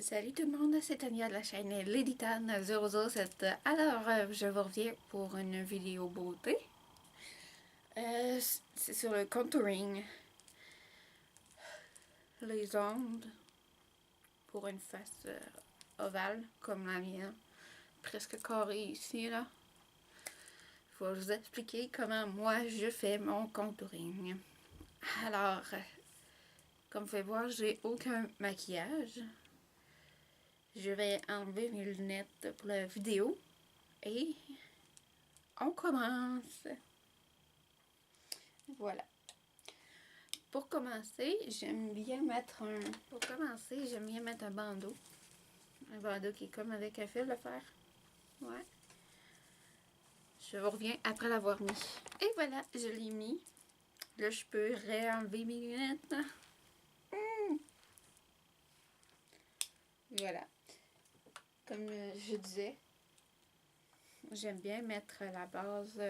Salut tout le monde, c'est Tania de la chaîne LadyTan007. Alors, je vous reviens pour une vidéo beauté. C'est sur le contouring. Les ongles pour une face ovale comme la mienne. Presque carrée ici, là. Il faut vous expliquer comment moi je fais mon contouring. Alors, comme vous pouvez voir, j'ai aucun maquillage. Je vais enlever mes lunettes pour la vidéo et on commence. Voilà. Pour commencer, j'aime bien mettre un bandeau. Un bandeau qui est comme avec un fil de fer. Ouais. Je vous reviens après l'avoir mis. Et voilà, je l'ai mis. Là, je peux réenlever mes lunettes. Voilà. Comme je disais, j'aime bien mettre la base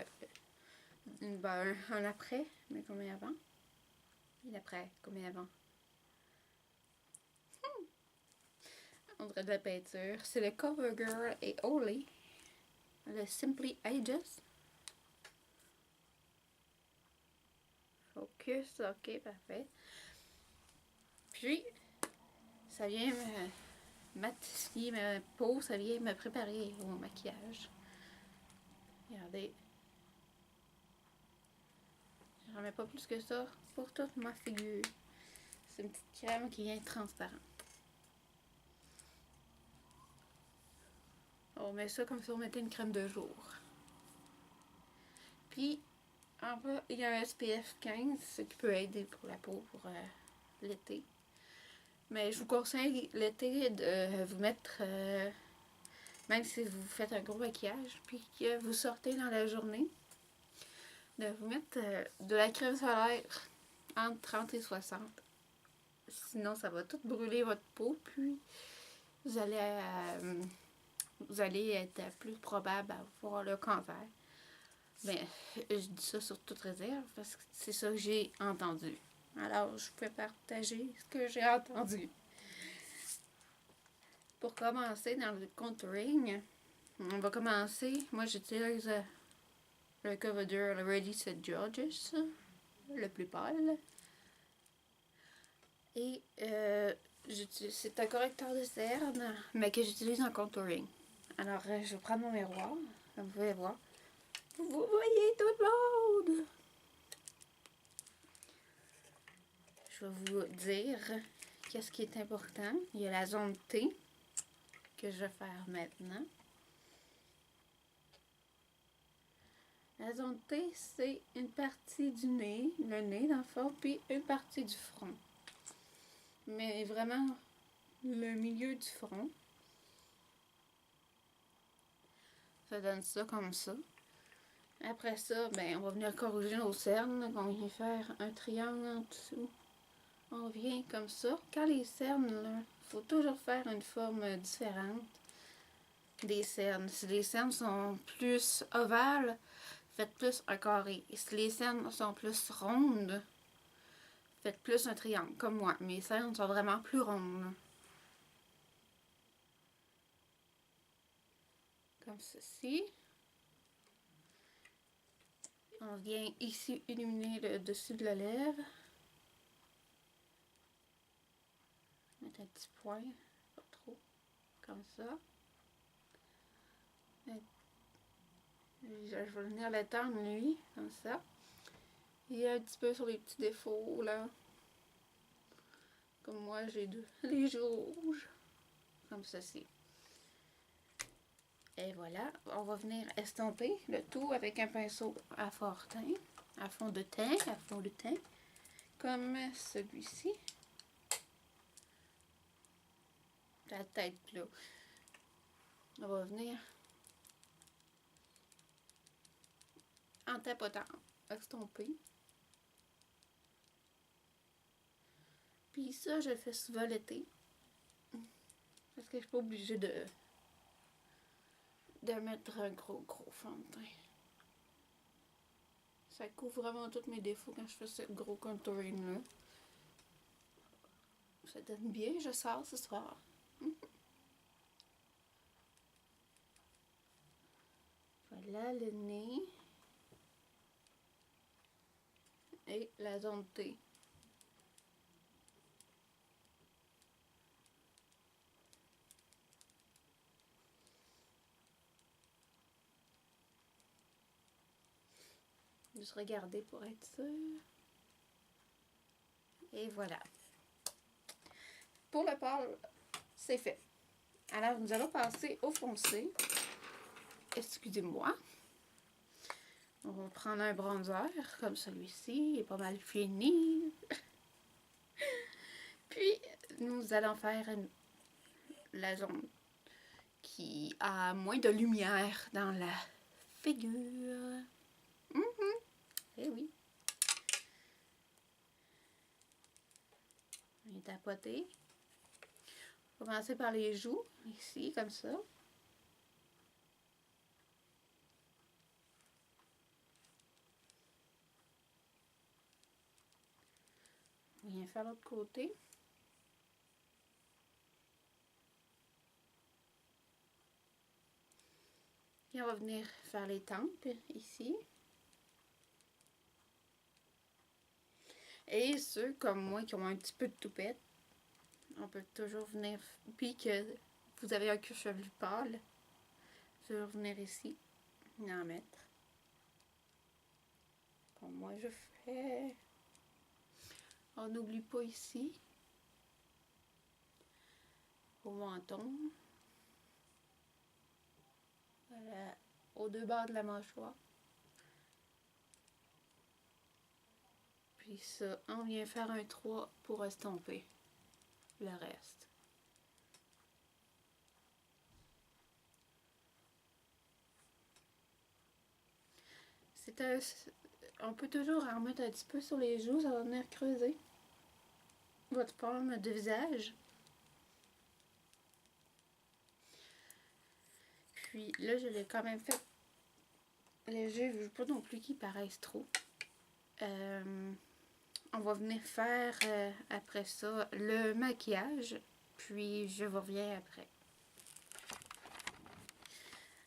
un après, mais combien avant? Et après, combien avant? On dirait de la peinture. C'est le CoverGirl et Olay. Le Simply Ages. Focus, ok, parfait. Puis, ça vient me matifier ma peau, ça vient me préparer au maquillage. Regardez. J'en mets pas plus que ça pour toute ma figure. C'est une petite crème qui vient transparente. On met ça comme si on mettait une crème de jour. Puis, en bas, il y a un SPF 15, ce qui peut aider pour la peau pour l'été. Mais je vous conseille l'été de vous mettre, même si vous faites un gros maquillage, puis que vous sortez dans la journée, de vous mettre de la crème solaire entre 30 et 60. Sinon, ça va tout brûler votre peau, puis vous allez être plus probable à avoir le cancer. Mais je dis ça sur toute réserve parce que c'est ça que j'ai entendu. Alors, je peux partager ce que j'ai entendu. Pour commencer dans le contouring, on va commencer. Moi, j'utilise le CoverGirl Ready Set Georges, le plus pâle. Et c'est un correcteur de cernes, mais que j'utilise en contouring. Alors, je vais prendre mon miroir, comme vous pouvez voir. Vous voyez tout le monde! Je vais vous dire qu'est-ce qui est important. Il y a la zone T que je vais faire maintenant. La zone T, c'est une partie du nez, le nez dans le fond, puis une partie du front. Mais vraiment le milieu du front. Ça donne ça comme ça. Après ça, ben, on va venir corriger nos cernes. On vient faire un triangle en dessous. On vient comme ça. Quand les cernes, il faut toujours faire une forme différente des cernes. Si les cernes sont plus ovales, faites plus un carré. Et si les cernes sont plus rondes, faites plus un triangle, comme moi. Mes cernes sont vraiment plus rondes. Comme ceci. On vient ici illuminer le dessus de la lèvre. Mettre un petit point, pas trop, comme ça. Et je vais venir l'étendre lui, comme ça. Et un petit peu sur les petits défauts là. Comme moi j'ai les joues rouges. Comme ceci. Et voilà, on va venir estomper le tout avec un pinceau à fort teint, à fond de teint, comme celui-ci. La tête là. On va venir en tapotant, estomper. Puis ça, je le fais souvent l'été. Parce que je suis pas obligée de mettre un gros fond de teint. Ça couvre vraiment tous mes défauts quand je fais ce gros contouring là. Ça donne bien, je sors ce soir. Là, le nez. Et la zone T. Juste regarder pour être sûr. Et voilà. Pour le pâle, c'est fait. Alors, nous allons passer au foncé. Excusez-moi. On va prendre un bronzer comme celui-ci. Il est pas mal fini. Puis, nous allons faire la zone qui a moins de lumière dans la figure. Eh oui. On est tapoté. Commencer par les joues, ici, comme ça. On vient faire l'autre côté. Et on va venir faire les tempes, ici. Et ceux comme moi qui ont un petit peu de toupette, on peut toujours venir, puis que vous avez un cuir chevelu pâle, toujours venir ici et en mettre. Comme moi je fais. On n'oublie pas ici, au menton, aux deux bords de la mâchoire. Puis ça, on vient faire un 3 pour estomper le reste. On peut toujours en remettre un petit peu sur les joues, ça va venir creuser votre forme de visage. Puis là, je l'ai quand même fait léger, je veux pas non plus qu'ils paraissent trop. On va venir faire après ça le maquillage, puis je vous reviens après.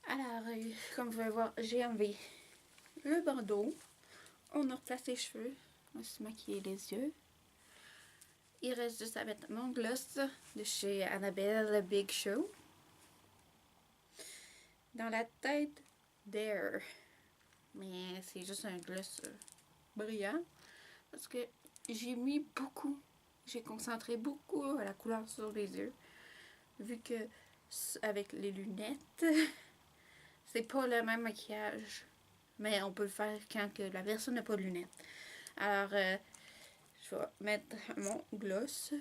Alors, comme vous pouvez voir, j'ai enlevé le bandeau. On a replacé les cheveux. On va se maquiller les yeux. Il reste juste à mettre mon gloss de chez Annabelle Big Show. Dans la tête, there. Mais c'est juste un gloss brillant. Parce que j'ai mis beaucoup, j'ai concentré beaucoup à la couleur sur les yeux. Vu que avec les lunettes, c'est pas le même maquillage. Mais on peut le faire quand que la personne n'a pas de lunettes. Alors, je vais mettre mon gloss.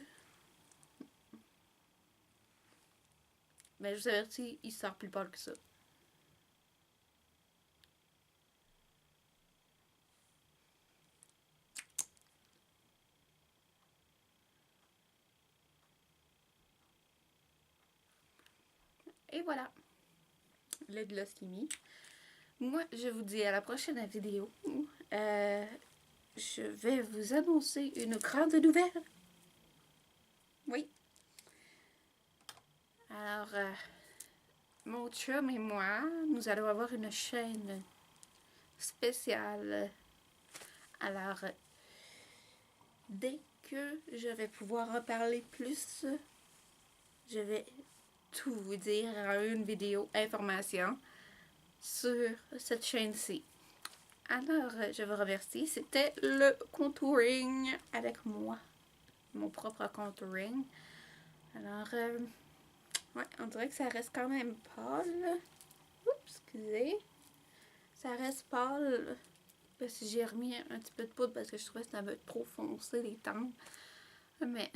Mais je vous avertis, il sort plus pâle que ça. Et voilà, le gloss qui est mis. Moi, je vous dis à la prochaine vidéo. Je vais vous annoncer une grande nouvelle. Oui. Alors, mon chum et moi, nous allons avoir une chaîne spéciale. Alors, dès que je vais pouvoir en parler plus, je vais tout vous dire en une vidéo information sur cette chaîne-ci. Alors, je vous remercie. C'était le contouring avec moi. Mon propre contouring. Alors, ouais, on dirait que ça reste quand même pâle. Oups, excusez. Ça reste pâle. Parce que j'ai remis un petit peu de poudre parce que je trouvais que ça avait trop foncé les tempes. Mais,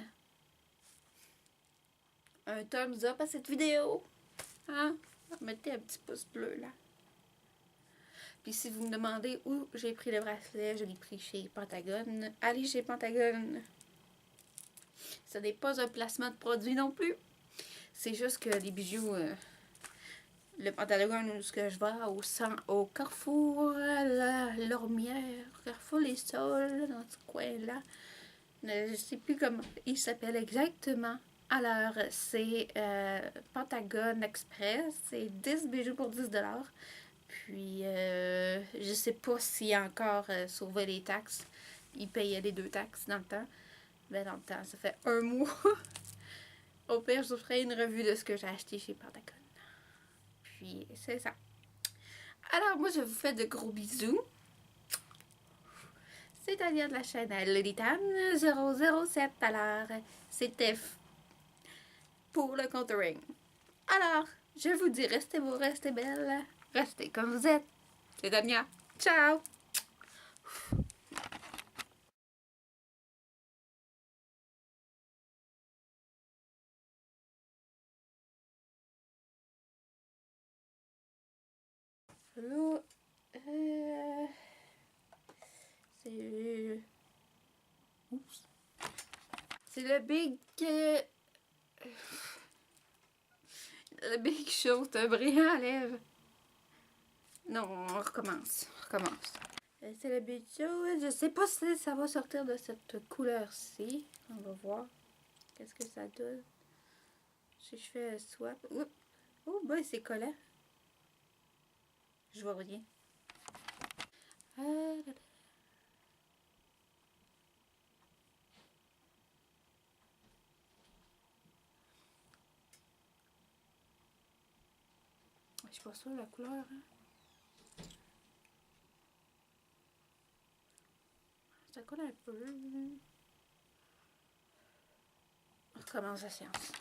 un thumbs up à cette vidéo. Hein? Mettez un petit pouce bleu là. Puis si vous me demandez où j'ai pris le bracelet, je l'ai pris chez Pentagone. Allez chez Pentagone. Ce n'est pas un placement de produit non plus. C'est juste que les bijoux, le Pentagone où ce que je vais au Carrefour, la Lormière, Carrefour Les Sols, dans ce coin-là. Je ne sais plus comment il s'appelle exactement. Alors, c'est Pentagone Express. C'est 10 bijoux pour 10 $. Puis, je sais pas s'il a encore sauvé les taxes. Il payait les 2 taxes dans le temps. Mais dans le temps, ça fait un mois. Au pire, je vous ferai une revue de ce que j'ai acheté chez Pantacon. Puis, c'est ça. Alors, moi, je vous fais de gros bisous. C'est Tania de la chaîne Lolitan 007. Alors, c'était pour le contouring. Alors, je vous dis, restez beaux, restez belles, restez comme vous êtes. C'est Tania. Ciao! Là, c'est... Oups. C'est le Big... le Big Show, c'est un brillant à lèvres. Non, on recommence. On recommence. C'est le Big Show. Je sais pas si ça va sortir de cette couleur-ci. On va voir. Qu'est-ce que ça donne. Si je fais un swap. Oups. Oh, ben c'est collant. Je vois rien. Ah, là, là. Je suis pas sûre de la couleur. Hein. Ça colle un peu. On recommence la séance.